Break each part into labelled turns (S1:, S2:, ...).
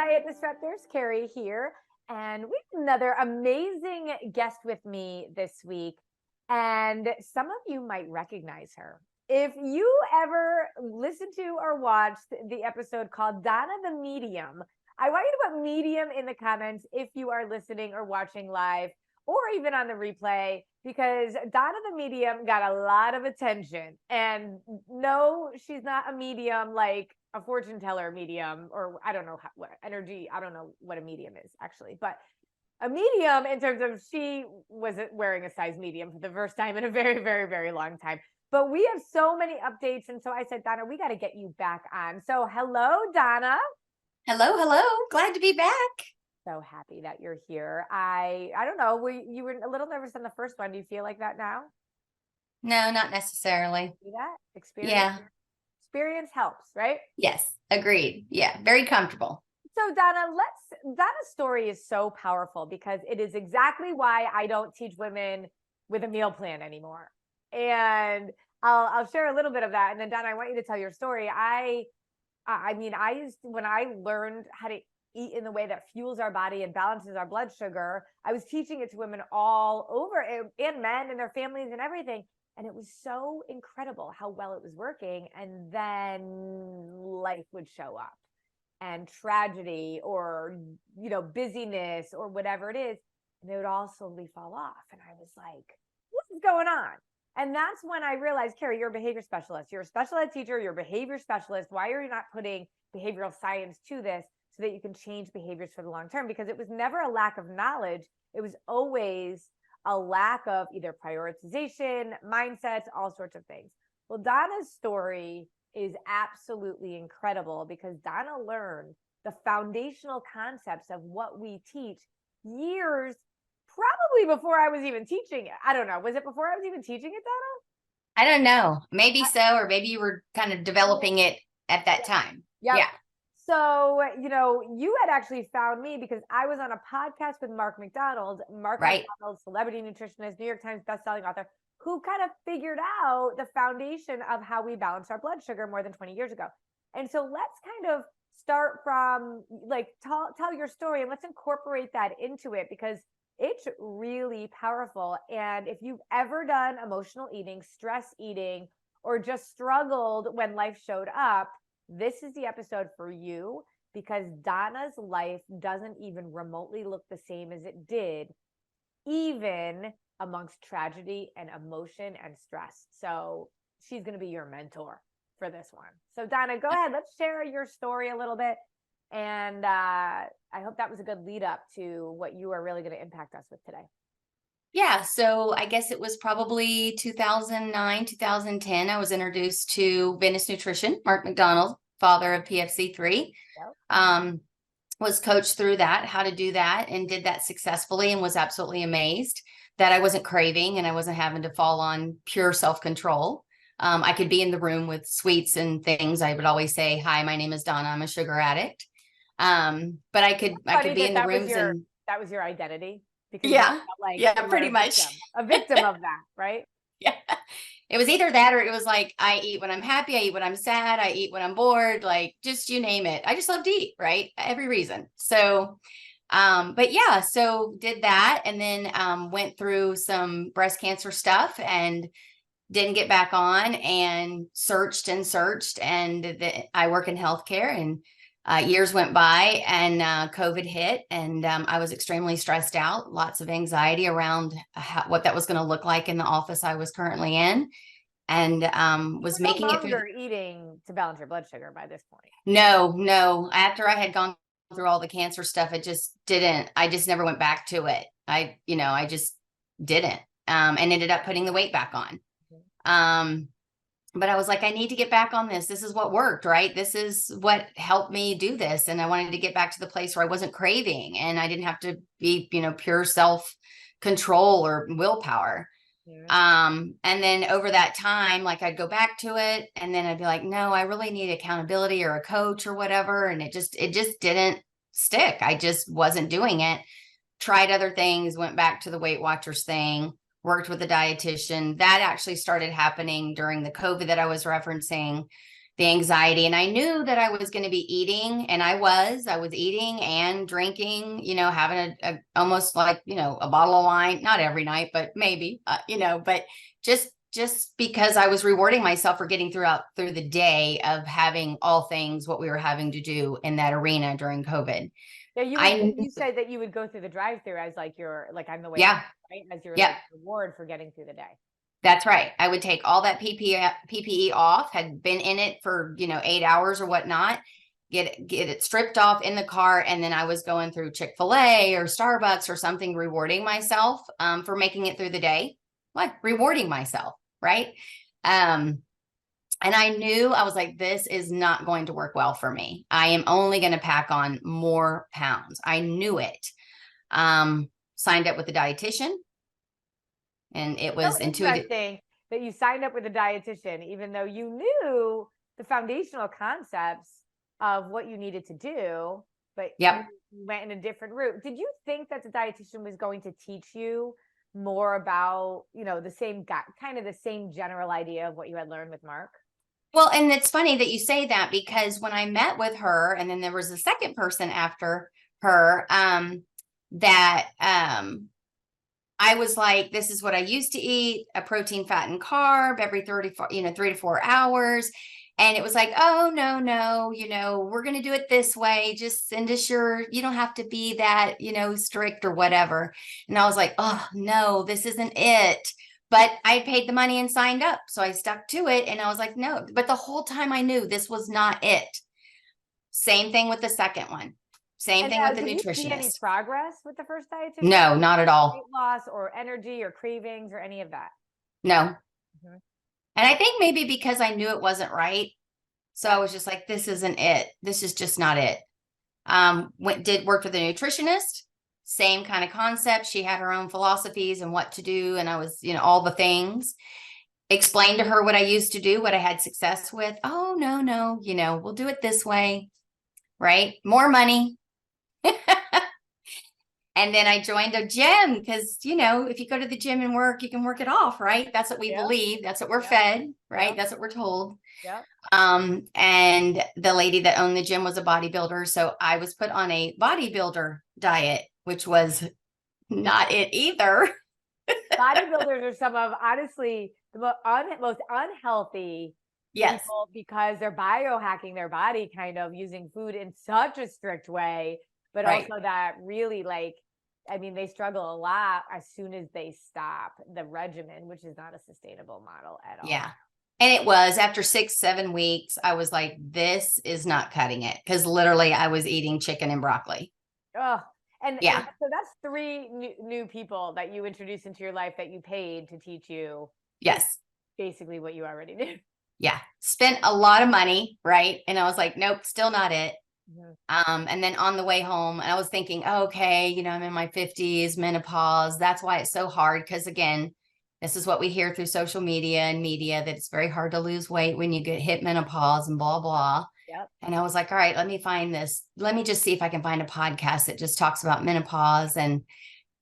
S1: Diet Disruptors, Carrie here, and we have another amazing guest with me this week, and some of you might recognize her. If you ever listened to or watched the episode called Donna the Medium, I want you to put medium in the comments if you are listening or watching live or even on the replay, because Donna the Medium got a lot of attention. And no, she's not a medium like a fortune teller medium, or I don't know what energy, I don't know what a medium is actually, but a medium in terms of she was wearing a size medium for the first time in a very, very, very long time. But we have so many updates. And so I said, Donna, we got to get you back on. So hello, Donna.
S2: Hello. Glad to be back.
S1: So happy that you're here. I don't know. You were a little nervous on the first one. Do you feel like that now?
S2: No, not necessarily.
S1: See that? Experience?
S2: Yeah.
S1: Experience helps, right?
S2: Yes. Agreed. Yeah. Very comfortable.
S1: So Donna's story is so powerful because it is exactly why I don't teach women with a meal plan anymore. And I'll share a little bit of that. And then Donna, I want you to tell your story. When I learned how to eat in the way that fuels our body and balances our blood sugar, I was teaching it to women all over, and men and their families and everything. And it was so incredible how well it was working. And then life would show up and tragedy or, busyness or whatever it is. And they would all slowly fall off. And I was like, what's going on? And that's when I realized, Carrie, you're a behavior specialist. You're a special ed teacher. You're a behavior specialist. Why are you not putting behavioral science to this so that you can change behaviors for the long term? Because it was never a lack of knowledge. It was always a lack of either prioritization, mindsets, all sorts of things. Well, Donna's story is absolutely incredible because Donna learned the foundational concepts of what we teach years probably before I was even teaching it. I don't know. Was it before I was even teaching it, Donna?
S2: I don't know. Maybe so, or maybe you were kind of developing it at that time.
S1: Yep.
S2: Yeah.
S1: So, you had actually found me because I was on a podcast with Mark McDonald.
S2: Right.
S1: McDonald, celebrity nutritionist, New York Times bestselling author, who kind of figured out the foundation of how we balance our blood sugar more than 20 years ago. And so let's kind of start from tell your story and let's incorporate that into it because it's really powerful. And if you've ever done emotional eating, stress eating, or just struggled when life showed up, this is the episode for you because Donna's life doesn't even remotely look the same as it did, even amongst tragedy and emotion and stress. So she's going to be your mentor for this one. So Donna, go ahead. Let's share your story a little bit. And I hope that was a good lead up to what you are really going to impact us with today.
S2: Yeah. So I guess it was probably 2009, 2010. I was introduced to Venus Nutrition, Mark McDonald, father of PFC3. Yep. Was coached through that, how to do that, and did that successfully and was absolutely amazed that I wasn't craving and I wasn't having to fall on pure self-control. I could be in the room with sweets and things. I would always say, hi, my name is Donna. I'm a sugar addict. But I could be in the rooms and
S1: that was your identity. Because
S2: pretty much
S1: a victim of that, right?
S2: Yeah. It was either that or it was like, I eat when I'm happy. I eat when I'm sad. I eat when I'm bored, like just you name it. I just love to eat, right? Every reason. So, so did that and then went through some breast cancer stuff and didn't get back on and searched. And I work in healthcare and years went by and COVID hit and I was extremely stressed out, lots of anxiety around what that was going to look like in the office I was currently in and was making it through.
S1: Eating to balance your blood sugar by this point.
S2: No. After I had gone through all the cancer stuff, I just never went back to it. I just didn't and ended up putting the weight back on. But I was like, I need to get back on this. This is what worked, right? This is what helped me do this. And I wanted to get back to the place where I wasn't craving and I didn't have to be, pure self-control or willpower. Yeah. And then over that time, I'd go back to it and then I'd be like, no, I really need accountability or a coach or whatever. And it just didn't stick. I just wasn't doing it. Tried other things, went back to the Weight Watchers thing. Worked with a dietitian. That actually started happening during the COVID that I was referencing. the anxiety. And I knew that I was going to be eating, and I was eating and drinking, having almost like, a bottle of wine, not every night, but maybe, but just because I was rewarding myself for getting through the day of having all things, what we were having to do in that arena during COVID.
S1: Yeah, you said that you would go through the drive-through as like your on the way,
S2: yeah,
S1: right? As your
S2: yeah.
S1: reward for getting through the day.
S2: That's right. I would take all that PPE off, had been in it for, 8 hours or whatnot, get it stripped off in the car. And then I was going through Chick-fil-A or Starbucks or something, rewarding myself for making it through the day. Like rewarding myself. Right. And I knew, I was like, this is not going to work well for me. I am only going to pack on more pounds. I knew it. Signed up with a dietitian. And it was
S1: interesting that you signed up with a dietitian, even though you knew the foundational concepts of what you needed to do, but you went in a different route. Did you think that the dietitian was going to teach you more about, the same kind of the same general idea of what you had learned with Mark?
S2: Well, and it's funny that you say that, because when I met with her, and then there was a second person after her, that I was like, this is what I used to eat, a protein, fat, and carb every 3 to 4 hours. And it was like, oh, no, we're going to do it this way. Just send us you don't have to be that, strict or whatever. And I was like, oh, no, this isn't it. But I paid the money and signed up. So I stuck to it. And I was like, no, but the whole time I knew this was not it. Same thing with the second one. Same thing with the nutritionist. Did you see any
S1: progress with the first dietitian?
S2: No, not at all.
S1: Weight loss or energy or cravings or any of that?
S2: No. Mm-hmm. And I think maybe because I knew it wasn't right. So I was just like, this isn't it. This is just not it. Did work with a nutritionist, same kind of concept. She had her own philosophies and what to do. And I was, all the things. Explained to her what I used to do, what I had success with. Oh, no, we'll do it this way. Right? More money. And then I joined a gym because, if you go to the gym and work, you can work it off, right? That's what we believe. That's what we're fed, right? That's what we're told.
S1: Yeah.
S2: And the lady that owned the gym was a bodybuilder. So I was put on a bodybuilder diet, which was not it either.
S1: Bodybuilders are some of, honestly, the most unhealthy people, because they're biohacking their body, kind of using food in such a strict way. But also that really they struggle a lot as soon as they stop the regimen, which is not a sustainable model at all.
S2: Yeah. And it was after 6-7 weeks, I was like, this is not cutting it. Because literally I was eating chicken and broccoli.
S1: Oh, and so that's 3 new people that you introduced into your life that you paid to teach you.
S2: Yes.
S1: Basically what you already knew.
S2: Yeah. Spent a lot of money. Right. And I was like, nope, still not it. Mm-hmm. And then on the way home, I was thinking, okay, I'm in my 50s, menopause. That's why it's so hard. Because again, this is what we hear through social media that it's very hard to lose weight when you get hit menopause and blah, blah.
S1: Yep.
S2: And I was like, all right, let me find this. Let me just see if I can find a podcast that just talks about menopause and,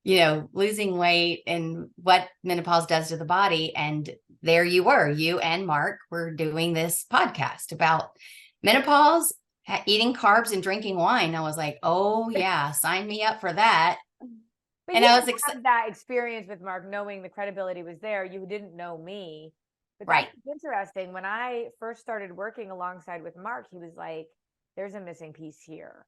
S2: losing weight and what menopause does to the body. And there you were, you and Mark were doing this podcast about menopause, eating carbs and drinking wine. I was like, oh yeah, sign me up for that.
S1: But and I was excited that experience with Mark, knowing the credibility was there. You didn't know me, but that's interesting. When I first started working alongside with Mark, he was like, there's a missing piece here,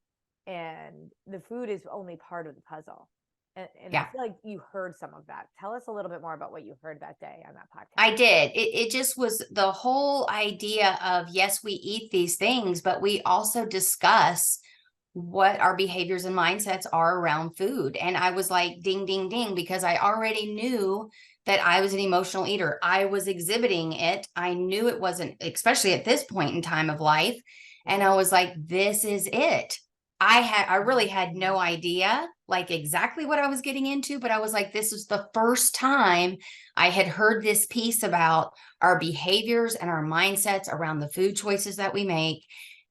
S1: and the food is only part of the puzzle. And I feel like you heard some of that. Tell us a little bit more about what you heard that day on that podcast.
S2: I did. It just was the whole idea of, yes, we eat these things, but we also discuss what our behaviors and mindsets are around food. And I was like, ding, ding, ding, because I already knew that I was an emotional eater. I was exhibiting it. I knew it wasn't, especially at this point in time of life. And I was like, this is it. I really had no idea exactly what I was getting into, but I was like, this is the first time I had heard this piece about our behaviors and our mindsets around the food choices that we make.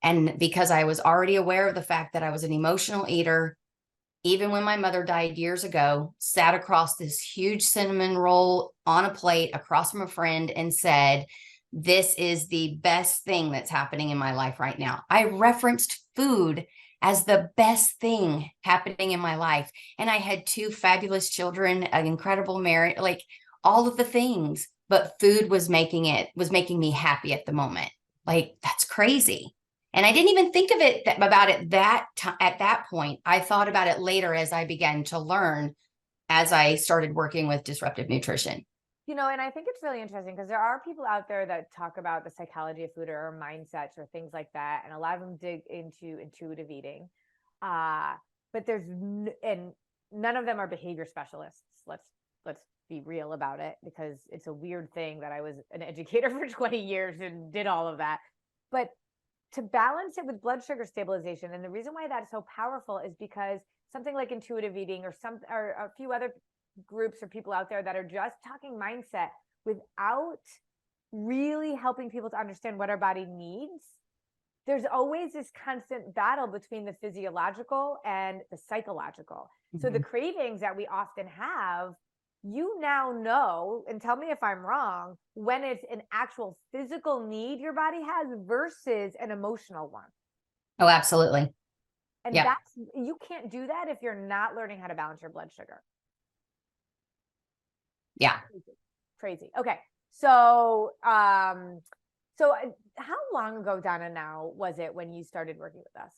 S2: And because I was already aware of the fact that I was an emotional eater, even when my mother died years ago, sat across this huge cinnamon roll on a plate across from a friend and said, this is the best thing that's happening in my life right now. I referenced food as the best thing happening in my life. And I had 2 fabulous children, an incredible marriage, like all of the things, but food was making me happy at the moment. Like, that's crazy. And I didn't even think of it about it at that point. I thought about it later as I began to learn, as I started working with disruptive nutrition.
S1: You know, and I think it's really interesting because there are people out there that talk about the psychology of food or mindsets or things like that. And a lot of them dig into intuitive eating. But and none of them are behavior specialists. Let's be real about it, because it's a weird thing that I was an educator for 20 years and did all of that. But to balance it with blood sugar stabilization, and the reason why that's so powerful is because something like intuitive eating or a few other groups or people out there that are just talking mindset without really helping people to understand what our body needs, there's always this constant battle between the physiological and the psychological. So the cravings that we often have, you now know, and tell me if I'm wrong, when it's an actual physical need your body has versus an emotional one.
S2: Oh, absolutely.
S1: And you can't do that if you're not learning how to balance your blood sugar.
S2: Yeah.
S1: Crazy. Okay. So, how long ago, Donna, now was it when you started working with us?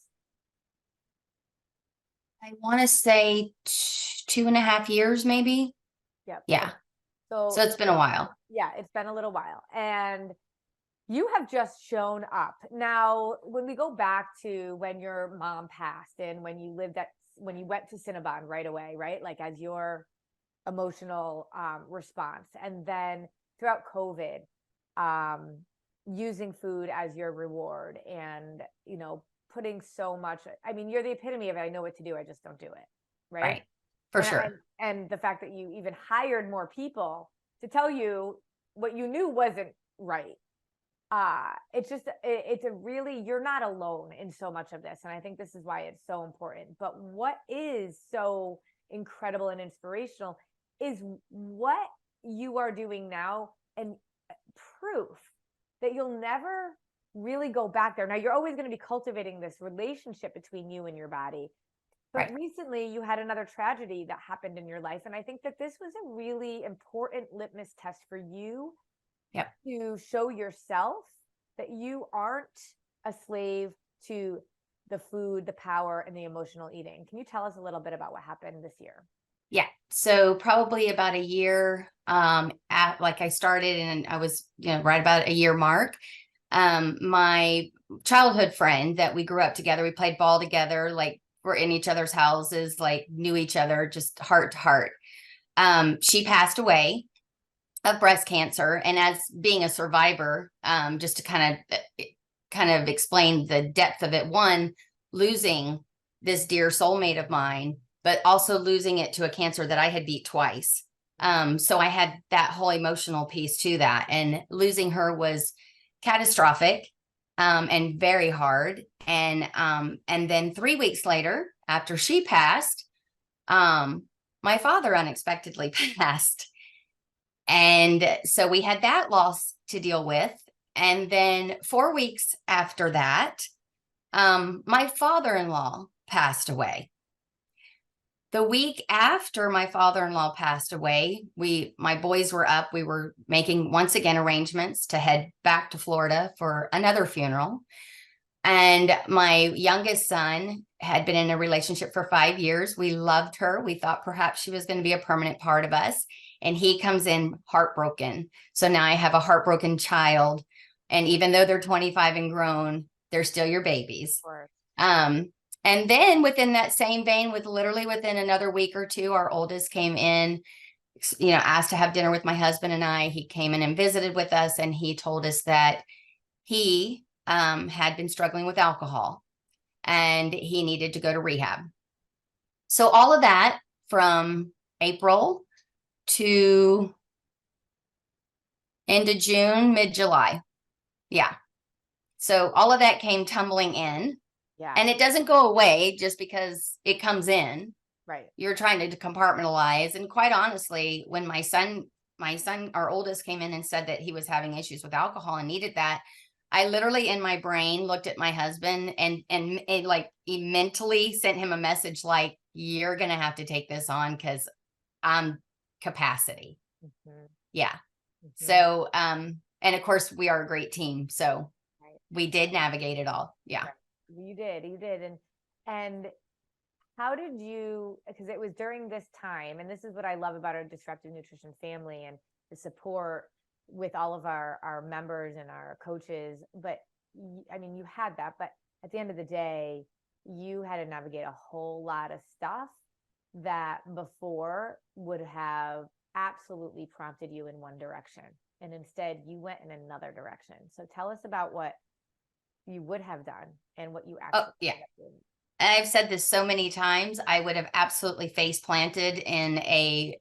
S2: I want to say 2.5 years, maybe.
S1: Yep.
S2: Yeah.
S1: So
S2: it's been a while.
S1: Yeah, it's been a little while. And you have just shown up. Now, when we go back to when your mom passed and when you went to Cinnabon right away, right? Like as your emotional response. And then throughout COVID, using food as your reward and, putting so much, I mean, you're the epitome of it. I know what to do. I just don't do it. Right.
S2: For sure.
S1: And the fact that you even hired more people to tell you what you knew wasn't right. You're not alone in so much of this. And I think this is why it's so important. But what is so incredible and inspirational is what you are doing now, and proof that you'll never really go back there. Now, you're always going to be cultivating this relationship between you and your body. But recently you had another tragedy that happened in your life. And I think that this was a really important litmus test for you to show yourself that you aren't a slave to the food, the power, and the emotional eating. Can you tell us a little bit about what happened this year?
S2: Yeah. So probably about a year, like I started and I was, right about a year mark. My childhood friend that we grew up together, we played ball together, like we're in each other's houses, like knew each other, just heart to heart. She passed away of breast cancer. And as being a survivor, just to kind of explain the depth of it, one, losing this dear soulmate of mine, but also losing it to a cancer that I had beat twice. So I had that whole emotional piece to that, and losing her was catastrophic, and very hard. And then 3 weeks later, after she passed, my father unexpectedly passed. And so we had that loss to deal with. And then 4 weeks after that, my father-in-law passed away. The week after my father-in-law passed away, my boys were up. We were making, once again, arrangements to head back to Florida for another funeral. And my youngest son had been in a relationship for 5 years. We loved her. We thought perhaps she was going to be a permanent part of us. And he comes in heartbroken. So now I have a heartbroken child. And even though they're 25 and grown, they're still your babies. And then within that same vein, literally within another week or two, our oldest came in, asked to have dinner with my husband and I. He came in and visited with us, and he told us that he had been struggling with alcohol and he needed to go to rehab. So all of that from April to end of June, mid-July. Yeah. So all of that came tumbling in.
S1: Yeah.
S2: And it doesn't go away just because it comes in.
S1: Right.
S2: You're trying to compartmentalize. And quite honestly, when my son my son, our oldest, came in and said that he was having issues with alcohol and needed that, I literally in my brain looked at my husband and like he mentally sent him a message like, you're going to have to take this on because I'm capacity.
S1: Mhm.
S2: Yeah.
S1: Mhm.
S2: So, and of course we are a great team. So
S1: Right.
S2: we did navigate it all. Yeah.
S1: Right. You did. And how did you, because it was during this time, and this is what I love about our disruptive nutrition family and the support with all of our members and our coaches. But I mean, you had that, but at the end of the day, you had to navigate a whole lot of stuff that before would have absolutely prompted you in one direction. And instead you went in another direction. So tell us about what you would have done and what you
S2: Oh,
S1: actually
S2: yeah.
S1: ended up doing.
S2: And I've said this so many times, I would have absolutely face planted in a,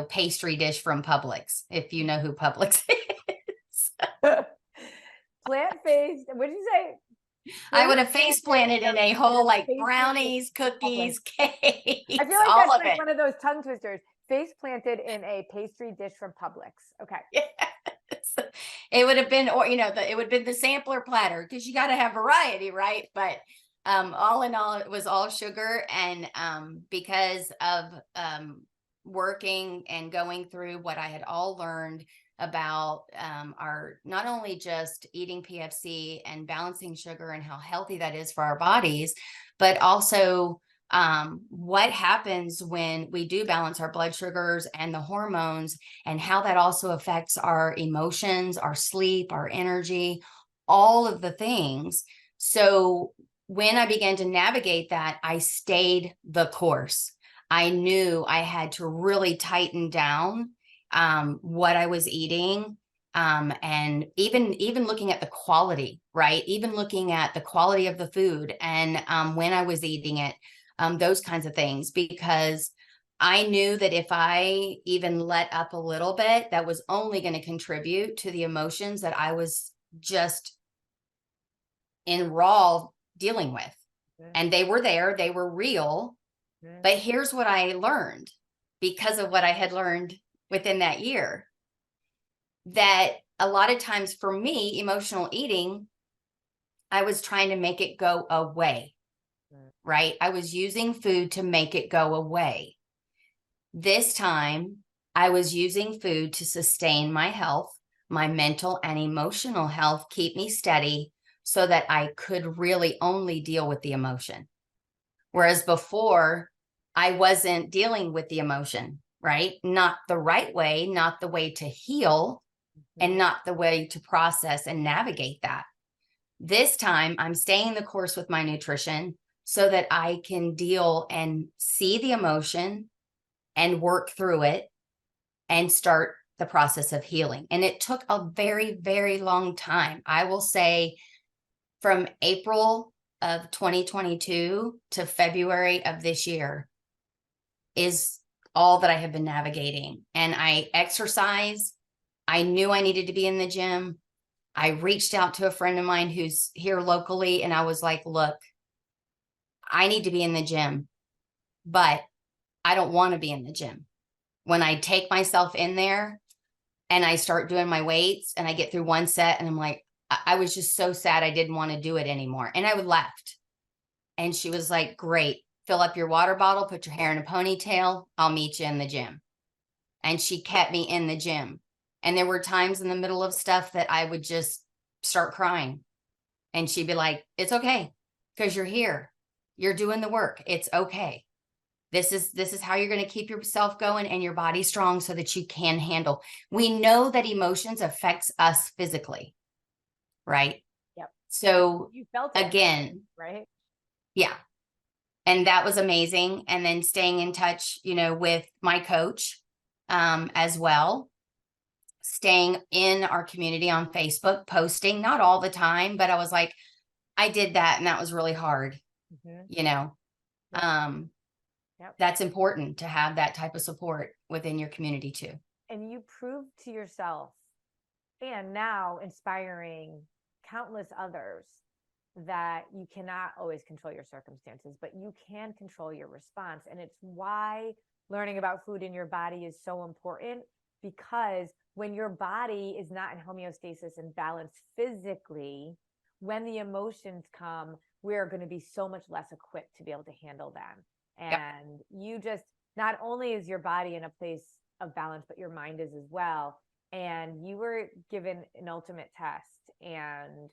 S2: pastry dish from Publix, if you know who Publix is.
S1: Plant-based, what did you say?
S2: I would have face planted in a whole like
S1: Pastry
S2: brownies,
S1: Publix.
S2: cookies,
S1: I
S2: cakes,
S1: feel like
S2: all
S1: that's
S2: of
S1: like
S2: it.
S1: one of those tongue twisters. Face planted in a pastry dish from Publix. Okay.
S2: Yes. It would have been, or it would have been the sampler platter because you got to have variety, right? But all in all, it was all sugar, and because of working and going through what I had all learned about our not only just eating PFC and balancing sugar and how healthy that is for our bodies, but also what happens when we do balance our blood sugars and the hormones, and how that also affects our emotions, our sleep, our energy, all of the things. So when I began to navigate that, I stayed the course. I knew I had to really tighten down what I was eating, and even looking at the quality, right? Even looking at the quality of the food and when I was eating it, those kinds of things, because I knew that if I even let up a little bit, that was only going to contribute to the emotions that I was just in raw dealing with. And they were there, they were real. But here's what I learned because of what I had learned within that year, that a lot of times for me, emotional eating, I was trying to make it go away, right? I was using food to make it go away. This time, I was using food to sustain my health, my mental and emotional health, keep me steady so that I could really only deal with the emotion. Whereas before, I wasn't dealing with the emotion, right? Not the right way, not the way to heal, and not the way to process and navigate that. This time, I'm staying the course with my nutrition so that I can deal and see the emotion and work through it and start the process of healing. And it took a very, very long time. I will say from April of 2022 to February of this year is all that I have been navigating. And I exercise. I knew I needed to be in the gym. I reached out to a friend of mine who's here locally, and I was like, look, I need to be in the gym, but I don't want to be in the gym. When I take myself in there and I start doing my weights and I get through one set and I'm like, I was just so sad I didn't want to do it anymore. And I left. And she was like, great, fill up your water bottle, put your hair in a ponytail. I'll meet you in the gym. And she kept me in the gym. And there were times in the middle of stuff that I would just start crying. And she'd be like, it's okay, because you're here. You're doing the work. It's okay. This is how you're going to keep yourself going and your body strong so that you can handle. We know that emotions affects us physically, right?
S1: Yep.
S2: So
S1: You felt it,
S2: again,
S1: right?
S2: yeah. And that was amazing. And then staying in touch, with my coach, as well, staying in our community on Facebook, posting, not all the time, but I was like, I did that. And that was really hard,
S1: Yep. Yep.
S2: That's important to have that type of support within your community too.
S1: And you proved to yourself and now inspiring countless others that you cannot always control your circumstances, but you can control your response. And it's why learning about food in your body is so important, because when your body is not in homeostasis and balance physically, when the emotions come, we're going to be so much less equipped to be able to handle them. And you just, not only is your body in a place of balance, but your mind is as well. And you were given an ultimate test. And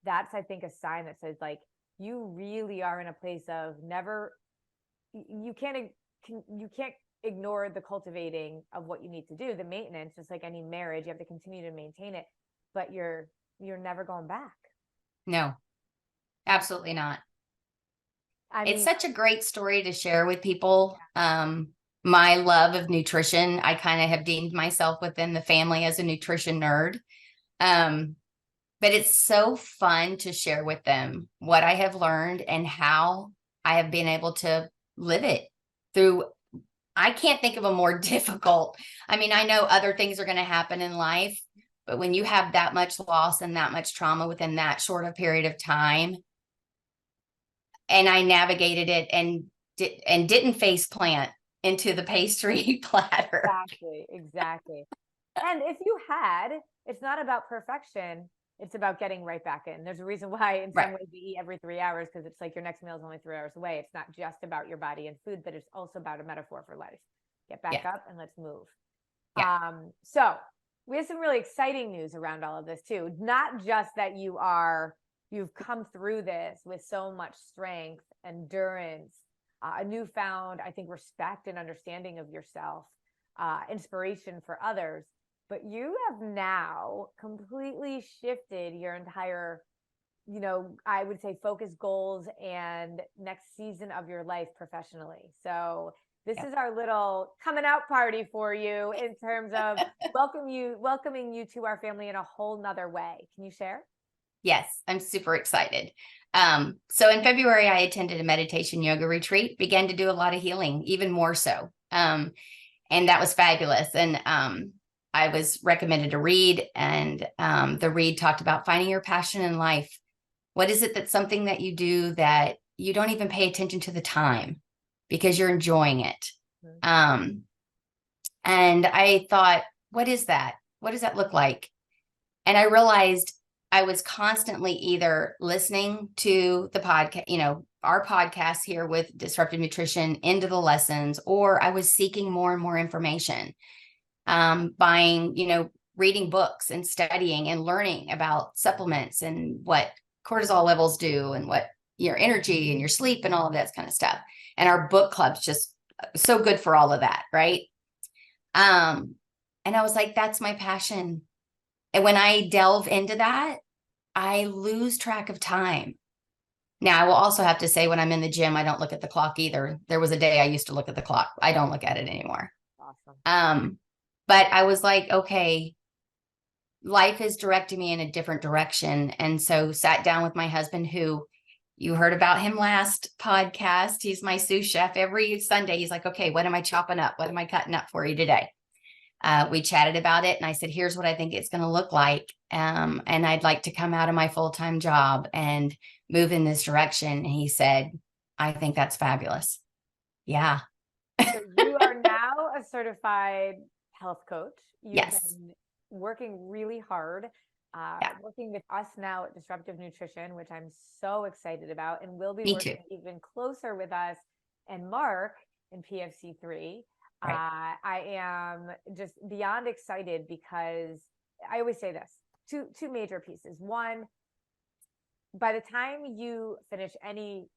S1: that's, I think, a sign that says, like, you really are in a place of never, you can't ignore the cultivating of what you need to do, the maintenance, just like any marriage, you have to continue to maintain it, but you're never going back.
S2: No, absolutely not. It's such a great story to share with people. My love of nutrition, I kind of have deemed myself within the family as a nutrition nerd. But it's so fun to share with them what I have learned and how I have been able to live it through. I can't think of a more difficult. I mean, I know other things are going to happen in life, but when you have that much loss and that much trauma within that short of period of time, and I navigated it and didn't face plant into the pastry platter.
S1: Exactly. And if you had, it's not about perfection. It's about getting right back in. There's a reason why in some ways we eat every 3 hours, because it's like your next meal is only 3 hours away. It's not just about your body and food, but it's also about a metaphor for life. Get back up and let's move. So we have some really exciting news around all of this too. Not just that you've come through this with so much strength, endurance, a newfound, I think, respect and understanding of yourself, inspiration for others, but you have now completely shifted your entire, I would say, focus, goals, and next season of your life professionally. So this is our little coming out party for you in terms of welcoming you to our family in a whole nother way. Can you share?
S2: Yes, I'm super excited. So in February, I attended a meditation yoga retreat, began to do a lot of healing, even more so. And that was fabulous. And I was recommended a read, and the read talked about finding your passion in life. What is it that's something that you do that you don't even pay attention to the time because you're enjoying it? And I thought, what is that? What does that look like? And I realized I was constantly either listening to the podcast, our podcast here with Disruptive Nutrition, into the lessons, or I was seeking more and more information, buying, reading books and studying and learning about supplements and what cortisol levels do and what your energy and your sleep and all of that kind of stuff. And our book club's just so good for all of that. Right. And I was like, that's my passion. And when I delve into that, I lose track of time. Now, I will also have to say, when I'm in the gym, I don't look at the clock either. There was a day I used to look at the clock. I don't look at it anymore.
S1: Awesome.
S2: But I was like, okay, life is directing me in a different direction. And so sat down with my husband, who you heard about him last podcast. He's my sous chef. Every Sunday, he's like, okay, what am I chopping up? What am I cutting up for you today? We chatted about it, and I said, here's what I think it's going to look like. And I'd like to come out of my full-time job and move in this direction. And he said, I think that's fabulous. Yeah.
S1: So you are now a certified health coach. You've been working really hard, working with us now at Disruptive Nutrition, which I'm so excited about, and will be working even closer with us and Mark in PFC3. Right. I am just beyond excited, because I always say this, two major pieces. One, by the time you finish any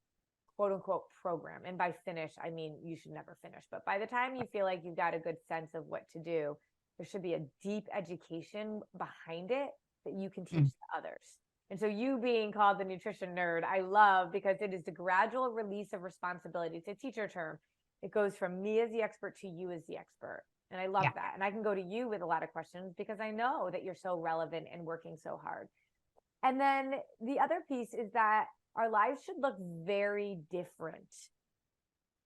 S1: quote unquote program, and by finish, I mean, you should never finish, but by the time you feel like you've got a good sense of what to do, there should be a deep education behind it that you can teach to others. And so you being called the nutrition nerd, I love, because it is the gradual release of responsibility. It's a teacher term. It goes from me as the expert to you as the expert. And I love that. And I can go to you with a lot of questions, because I know that you're so relevant and working so hard. And then the other piece is that our lives should look very different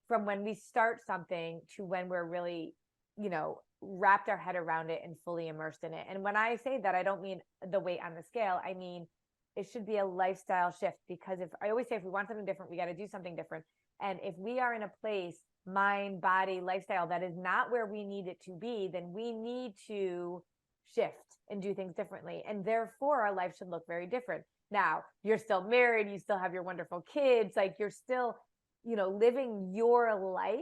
S1: from when we start something to when we're really, wrapped our head around it and fully immersed in it. And when I say that, I don't mean the weight on the scale. I mean, it should be a lifestyle shift, because I always say, if we want something different, we got to do something different. And if we are in a place mind, body, lifestyle that is not where we need it to be, then we need to shift and do things differently. And therefore our life should look very different. Now, you're still married, you still have your wonderful kids, like you're still, living your life,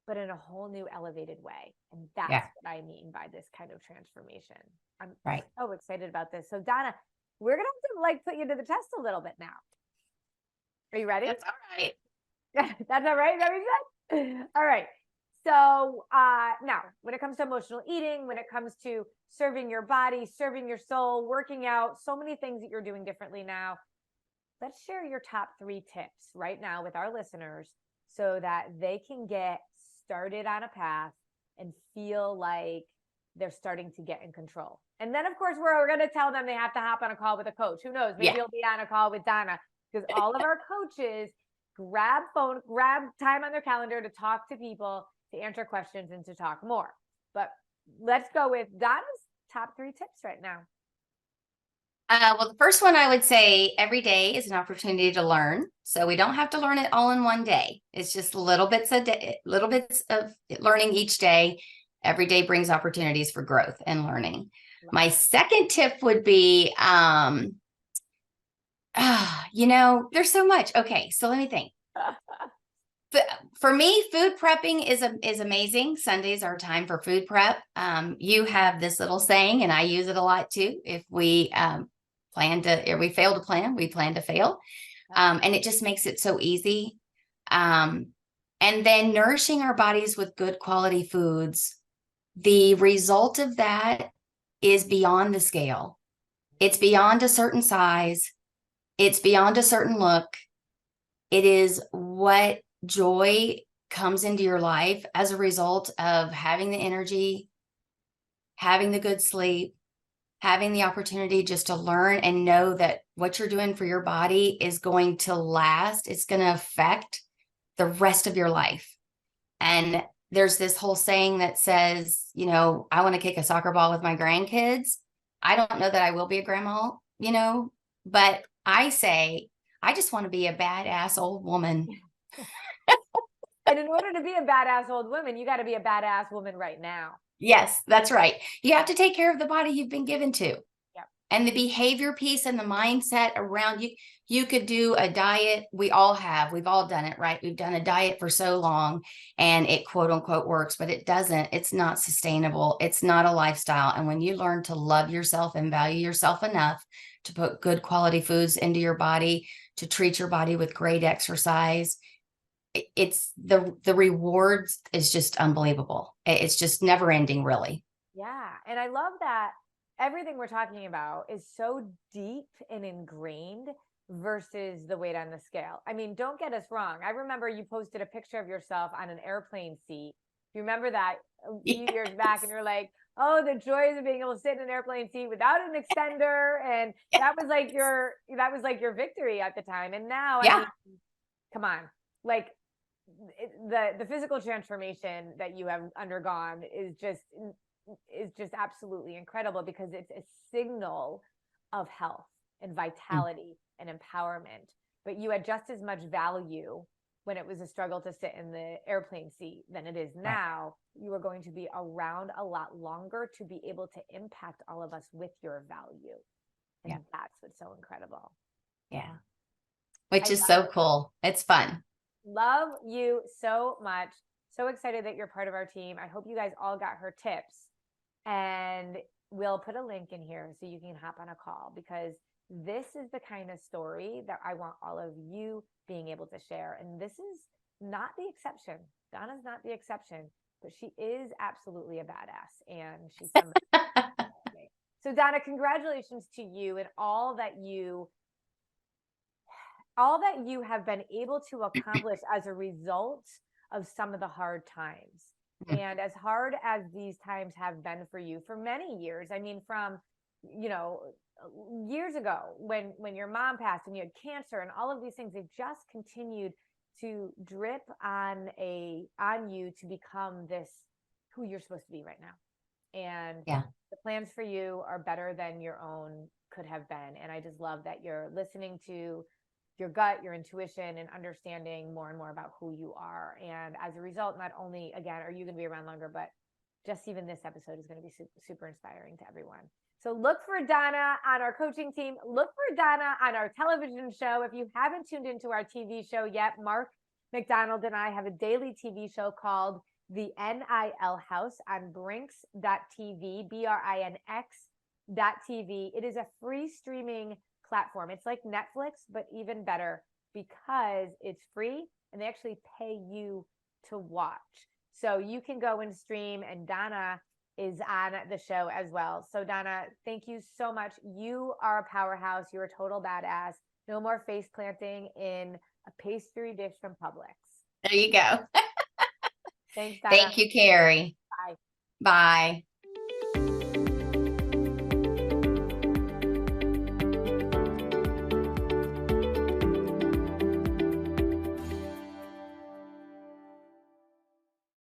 S1: but in a whole new elevated way. And that's what I mean by this kind of transformation. I'm so excited about this. So Donna, we're going to have to put you to the test a little bit now. Are you ready?
S2: That's all right.
S1: That's all right. That we said? All right. So now when it comes to emotional eating, when it comes to serving your body, serving your soul, working out, so many things that you're doing differently now, let's share your top 3 tips right now with our listeners so that they can get started on a path and feel like they're starting to get in control. And then of course, we're going to tell them they have to hop on a call with a coach. Who knows? Maybe you'll be on a call with Donna, because all of our coaches grab time on their calendar to talk to people, to answer questions, and to talk more. But let's go with Donna's top 3 tips right now.
S2: Well, the first one I would say, every day is an opportunity to learn. So we don't have to learn it all in one day. It's just little bits of learning each day. Every day brings opportunities for growth and learning. My second tip would be, there's so much. Okay, so let me think. For me, food prepping is amazing. Sundays are time for food prep. You have this little saying, and I use it a lot too. If we we fail to plan, we plan to fail. And it just makes it so easy. And then nourishing our bodies with good quality foods. The result of that is beyond the scale. It's beyond a certain size. It's beyond a certain look. It is what joy comes into your life as a result of having the energy, having the good sleep, having the opportunity just to learn and know that what you're doing for your body is going to last. It's going to affect the rest of your life. And there's this whole saying that says, I want to kick a soccer ball with my grandkids. I don't know that I will be a grandma, but I say, I just want to be a badass old woman.
S1: And in order to be a badass old woman, you got to be a badass woman right now.
S2: Yes, that's right. You have to take care of the body you've been given to.
S1: Yep.
S2: And the behavior piece and the mindset around you. You could do a diet. We all have. We've all done it, right? We've done a diet for so long and it quote unquote works, but it doesn't. It's not sustainable. It's not a lifestyle. And when you learn to love yourself and value yourself enough to put good quality foods into your body, to treat your body with great exercise, it's the rewards is just unbelievable. It's just never ending, really.
S1: Yeah. And I love that everything we're talking about is so deep and ingrained versus the weight on the scale. I mean, don't get us wrong. I remember you posted a picture of yourself on an airplane seat. You remember that a few years back, and you're like, oh, the joys of being able to sit in an airplane seat without an extender. And that was like your victory at the time. And now, I mean, come on, like the physical transformation that you have undergone is just absolutely incredible, because it's a signal of health and vitality and empowerment. But you had just as much value when it was a struggle to sit in the airplane seat than it is now. You are going to be around a lot longer to be able to impact all of us with your value. And that's what's so incredible.
S2: Yeah. Which is so cool. It's fun.
S1: Love you so much. So excited that you're part of our team. I hope you guys all got her tips, and we'll put a link in here so you can hop on a call, because this is the kind of story that I want all of you being able to share. And this is not the exception. Donna's not the exception, but she is absolutely a badass, and she's somebody. So Donna, congratulations to you and all that you have been able to accomplish as a result of some of the hard times. And as hard as these times have been for you for many years, I mean, from, years ago when your mom passed and you had cancer and all of these things, they've just continued to drip on you to become this, who you're supposed to be right now. And the plans for you are better than your own could have been. And I just love that you're listening to your gut, your intuition, and understanding more and more about who you are. And as a result, not only, again, are you going to be around longer, but just even this episode is going to be super, super inspiring to everyone. So look for Donna on our coaching team. Look for Donna on our television show. If you haven't tuned into our TV show yet, Mark McDonald and I have a daily TV show called The NIL House on Brinx.tv, BRINX.tv. It is a free streaming platform. It's like Netflix, but even better because it's free and they actually pay you to watch. So you can go and stream, and Donna is on the show as well. So Donna, thank you so much. You are a powerhouse. You're a total badass. No more face planting in a pastry dish from Publix.
S2: There you go.
S1: Thanks, Donna.
S2: Thank you, Carrie.
S1: Bye.
S2: Bye.